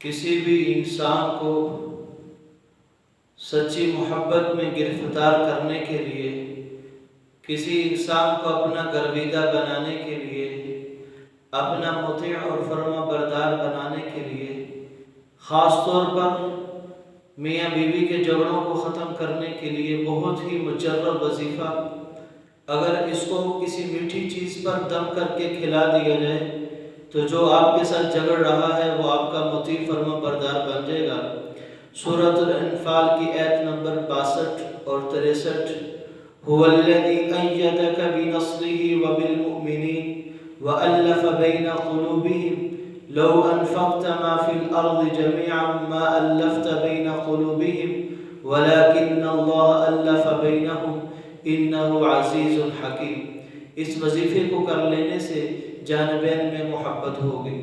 کسی بھی انسان کو سچی محبت میں گرفتار کرنے کے لیے، کسی انسان کو اپنا گرویدہ بنانے کے لیے، اپنا مطیع اور فرما بردار بنانے کے لیے، خاص طور پر میاں بیوی کے جھگڑوں کو ختم کرنے کے لیے بہت ہی مجرب وظیفہ، اگر اس کو کسی میٹھی چیز پر دم کر کے کھلا دیا جائے تو جو آپ کے ساتھ جھگڑ رہا ہے وہ آپ کا مطیع فرما بردار بن جائے گا۔ سورۃ الانفال کی آیت نمبر 62 اور 63، هو الذی ایدک بنصرہ وبالمؤمنین وألف بین قلوبہم لو انفقت ما فی الارض جميعا ما ألفت بین قلوبہم ولکن اللہ ألف بینہم انہ عزیز حکیم۔ اس وظیفے کو کر لینے سے جانبین میں محبت ہوگی۔